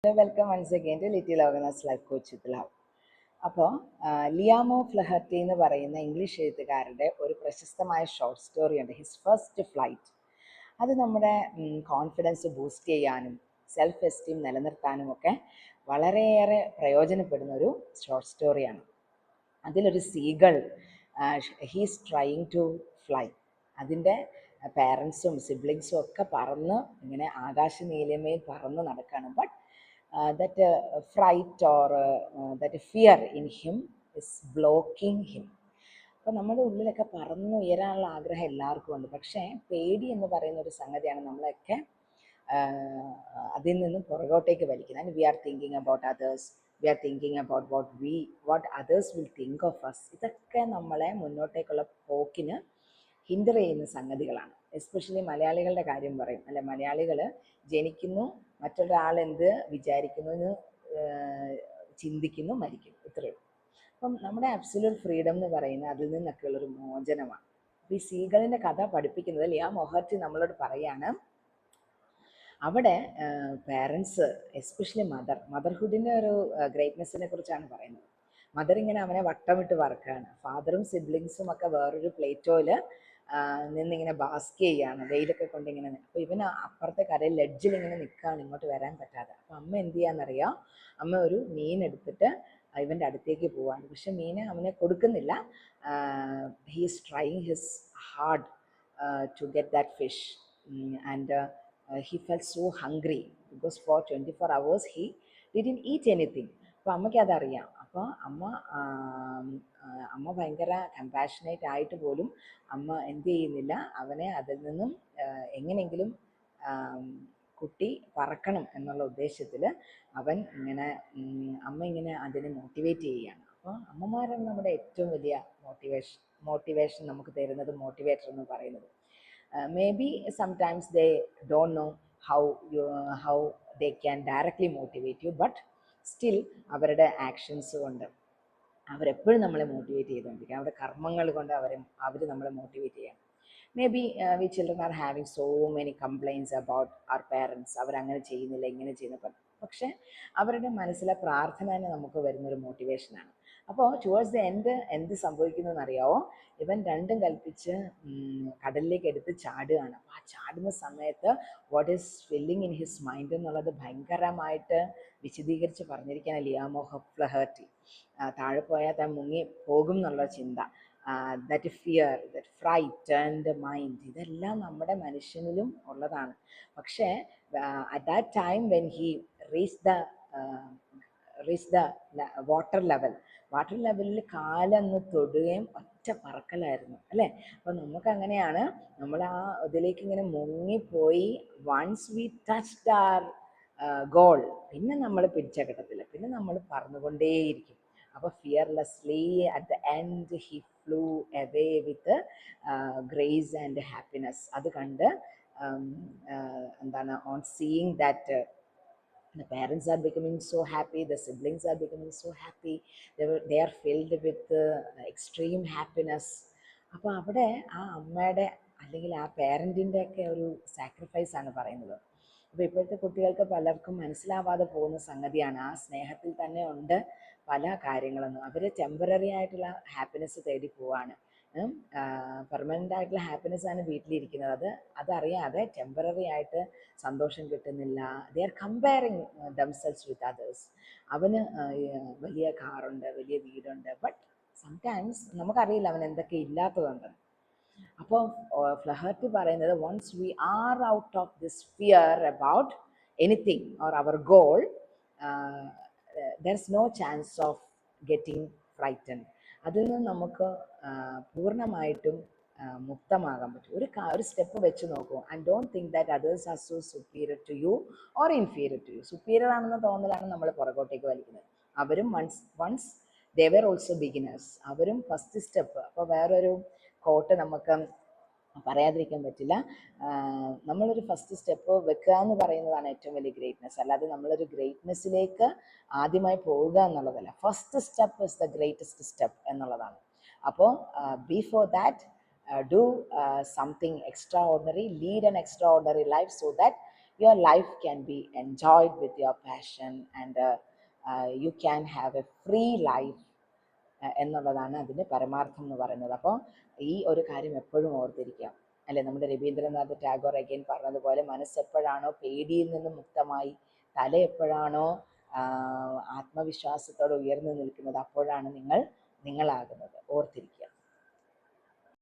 Welcome once again to little organise life coach with love. അപ്പോൾ Liam O'Flaherty എന്ന് പറയുന്ന English എഴുത്തുകാരുടെ ഒരു പ്രശസ്തമായ ഷോർട്ട് സ്റ്റോറി ഉണ്ട്, ഹിസ് ഫസ്റ്റ് ഫ്ലൈറ്റ്. അത് നമ്മുടെ കോൺഫിഡൻസ് ബൂസ്റ്റ് ചെയ്യാനും സെൽഫ് എസ്റ്റീം നിലനിർത്താനും ഒക്കെ വളരെയേറെ പ്രയോജനപ്പെടുന്ന ഒരു ഷോർട്ട് സ്റ്റോറിയാണ്. അതിലൊരു seagull he's trying to fly. അതിൻ്റെ പാരൻസും സിബ്ലിങ്സും ഒക്കെ പറന്ന് ഇങ്ങനെ ആകാശനീലമേൽ പറന്ന് നടക്കുകയാണ്. But that fright or that fear in him is blocking him. അപ്പോൾ നമ്മുടെ ഉള്ളിലൊക്കെ പറന്ന് ഉയരാനുള്ള ആഗ്രഹം എല്ലാവർക്കും ഉണ്ട്, പക്ഷേ പേടി എന്ന് പറയുന്ന ഒരു സംഗതിയാണ് നമ്മളെയൊക്കെ അതിൽ നിന്നും പുറകോട്ടേക്ക് വലിക്കുന്നത്. And we are thinking about others, we are thinking about what others will think of us. ഇതൊക്കെ നമ്മളെ മുന്നോട്ടേക്കുള്ള പോക്കിന് ഹിൻഡർ ചെയ്യുന്ന സംഗതികളാണ്. എസ്പെഷ്യലി മലയാളികളുടെ കാര്യം പറയും, അല്ലെ, മലയാളികൾ ജനിക്കുന്നു, മറ്റൊരാൾ എന്ത് വിചാരിക്കുന്നു എന്ന് ചിന്തിക്കുന്നു, മരിക്കുന്നു, ഇത്രയേ ഉള്ളൂ. അപ്പം നമ്മുടെ അബ്സല്യൂട്ട് ഫ്രീഡം എന്ന് പറയുന്നത് അതിൽ നിന്നൊക്കെയുള്ളൊരു മോചനമാണ്. അപ്പോൾ ഈ സീഗളിൻ്റെ കഥ പഠിപ്പിക്കുന്നത് ലിയാ മൊഹർട്ടി നമ്മളോട് പറയാണ്, അവിടെ പാരൻസ്, എസ്പെഷ്യലി മദർഹുഡിൻ്റെ ഒരു ഗ്രേറ്റ്നെസ്സിനെ കുറിച്ചാണ് പറയുന്നത്. മദർ ഇങ്ങനെ അവനെ വട്ടമിട്ട് വറക്കുകയാണ്. ഫാദറും സിബ്ലിങ്സും ഒക്കെ വേറൊരു പ്ലേറ്റോയിൽ നിന്നിങ്ങനെ ബാസ്ക് ചെയ്യാണ്, വെയിലൊക്കെ കൊണ്ട് ഇങ്ങനെ. അപ്പോൾ ഇവന് അപ്പുറത്തെ കരയിൽ ലെഡ്ജിൽ ഇങ്ങനെ നിൽക്കുകയാണ്, ഇങ്ങോട്ട് വരാൻ പറ്റാതെ. അപ്പോൾ അമ്മ എന്ത് ചെയ്യാന്നറിയാം, അമ്മ ഒരു മീൻ എടുത്തിട്ട് ഇവൻ്റെ അടുത്തേക്ക് പോവാണ്. പക്ഷെ മീന് അവനെ കൊടുക്കുന്നില്ല. He is trying his hard to get that fish and he felt so hungry because for 24 hours he didn't eat anything. അപ്പോൾ അമ്മയ്ക്ക് അതറിയാം. അപ്പോൾ അമ്മ ഭയങ്കര കമ്പാഷനേറ്റ് ആയിട്ട് പോലും അമ്മ എന്ത് ചെയ്യുന്നില്ല, അവനെ അതിൽ നിന്നും എങ്ങനെയെങ്കിലും കുട്ടി പറക്കണം എന്നുള്ള ഉദ്ദേശത്തിൽ അവൻ ഇങ്ങനെ അമ്മ ഇങ്ങനെ അതിനെ മോട്ടിവേറ്റ് ചെയ്യുകയാണ്. അപ്പോൾ അമ്മമാരാണ് നമ്മുടെ ഏറ്റവും വലിയ മോട്ടിവേഷൻ നമുക്ക് തരുന്നത്, മോട്ടിവേറ്റർ എന്ന് പറയുന്നത്. Maybe sometimes they don't know how they can directly motivate you, but still അവരുടെ ആക്ഷൻസ് കൊണ്ട് അവരെപ്പോഴും നമ്മളെ മോട്ടിവേറ്റ് ചെയ്തുകൊണ്ടിരിക്കുക, അവരുടെ കർമ്മങ്ങൾ കൊണ്ട് അവർ നമ്മളെ മോട്ടിവേറ്റ് ചെയ്യാം. Maybe we children are having so many complaints about our parents, അവരങ്ങനെ ചെയ്യുന്നില്ല, ഇങ്ങനെ ചെയ്യുന്ന. പക്ഷേ അവരുടെ മനസ്സിലെ പ്രാർത്ഥന തന്നെ നമുക്ക് വരുന്നൊരു മോട്ടിവേഷനാണ്. അപ്പോൾ ടുവേഴ്സ് ദ എൻഡ് എന്ത് സംഭവിക്കുന്നു എന്നറിയാമോ, ഇവൻ രണ്ടും കൽപ്പിച്ച് കടലിലേക്ക് എടുത്ത് ചാടുകയാണ്. അപ്പോൾ ആ ചാടുന്ന സമയത്ത് what is filling in his mind എന്നുള്ളത് ഭയങ്കരമായിട്ട് വിശദീകരിച്ച് പറഞ്ഞിരിക്കുകയാണ് ലിയാമോ ഫ്ലഹർട്ടി. താഴെ പോയാൽ താൻ മുങ്ങി പോകും എന്നുള്ള ചിന്ത, that fear, that freight and mind, ഇതെല്ലാം നമ്മുടെ മനുഷ്യനിലും ഉള്ളതാണ്. പക്ഷേ at that time when he reach the water ലെവലിൽ കാലൊന്ന് തൊടുകയും ഒറ്റ പറക്കലായിരുന്നു, അല്ലേ? അപ്പോൾ നമുക്കങ്ങനെയാണ്, നമ്മൾ ആ ഇതിലേക്ക് ഇങ്ങനെ മുങ്ങിപ്പോയി. Once we touched our goal, പിന്നെ നമ്മൾ പിടിച്ച കിട്ടത്തില്ല, പിന്നെ നമ്മൾ പറന്നുകൊണ്ടേയിരിക്കും. അപ്പോൾ fearlessly at the end he flew away with grace and happiness. അത് കണ്ട് എന്താണ്, on seeing that the parents are becoming so happy, the siblings are becoming so happy, they are filled with extreme happiness. അപ്പോൾ അവിടെ ആ അമ്മയുടെ അല്ലെങ്കിൽ ആ പേരൻറ്റിൻ്റെ ഒക്കെ ഒരു സാക്രിഫൈസാണ് പറയുന്നത്. അപ്പോൾ ഇപ്പോഴത്തെ കുട്ടികൾക്ക് പലർക്കും മനസ്സിലാവാതെ പോകുന്ന സംഗതിയാണ്, ആ സ്നേഹത്തിൽ തന്നെ ഉണ്ട് പല കാര്യങ്ങളൊന്നും. അവർ ടെമ്പററി ആയിട്ടുള്ള ഹാപ്പിനെസ് തേടി പോവാണ്. പെർമനൻ്റ് ആയിട്ടുള്ള ഹാപ്പിനെസ്സാണ് വീട്ടിലിരിക്കുന്നത്, അതറിയാതെ ടെമ്പററി ആയിട്ട് സന്തോഷം കിട്ടുന്നില്ല. They are comparing themselves with others. അവന് വലിയ കാറുണ്ട്, വലിയ വീടുണ്ട്, ബട്ട് സംടൈംസ് നമുക്കറിയില്ല അവൻ എന്തൊക്കെ ഇല്ലാത്തതുണ്ടെന്ന്. അപ്പോൾ ഫ്ലഹർട്ടി പറയുന്നത്, once we are out of this fear about anything or our goal, there is no chance of getting frightened. അതിൽ നിന്ന് നമുക്ക് പൂർണ്ണമായിട്ടും മുക്തമാകാൻ പറ്റും. ഒരു സ്റ്റെപ്പ് വെച്ച് നോക്കൂ, and don't think that others are so superior to you or inferior to you. Superior ആണെന്ന തോന്നലാണ് നമ്മൾ പുറകോട്ടേക്ക് വലിക്കുന്നത്. അവരും once they were also beginners, അവരും ഫസ്റ്റ് സ്റ്റെപ്പ്. അപ്പോൾ വേറൊരു കോട്ട് നമുക്ക് പറയാതിരിക്കാൻ പറ്റില്ല, നമ്മളൊരു ഫസ്റ്റ് സ്റ്റെപ്പ് വെക്കുക എന്ന് പറയുന്നതാണ് ഏറ്റവും വലിയ ഗ്രേറ്റ്നെസ്, അല്ലാതെ നമ്മളൊരു ഗ്രേറ്റ്നെസ്സിലേക്ക് ആദ്യമായി പോവുക എന്നുള്ളതല്ല. First step is the greatest step എന്നുള്ളതാണ്. അപ്പോൾ before that do something extraordinary, lead an extraordinary life so that your life can be enjoyed with your passion, and you can have a free life എന്നുള്ളതാണ് അതിൻ്റെ പരമാർത്ഥം എന്ന് പറയുന്നത്. അപ്പോൾ ഈ ഒരു കാര്യം എപ്പോഴും ഓർത്തിരിക്കുക, അല്ലെ? നമ്മുടെ രവീന്ദ്രനാഥ് ടാഗോർ അഗൈൻ പറഞ്ഞതുപോലെ, മനസ്സെപ്പോഴാണോ പേടിയിൽ നിന്ന് മുക്തമായി, തല എപ്പോഴാണോ ആത്മവിശ്വാസത്തോടെ ഉയർന്നു നിൽക്കുന്നത്, അപ്പോഴാണ് നിങ്ങൾ നിങ്ങളാകുന്നത്. ഓർത്തിരിക്കുക.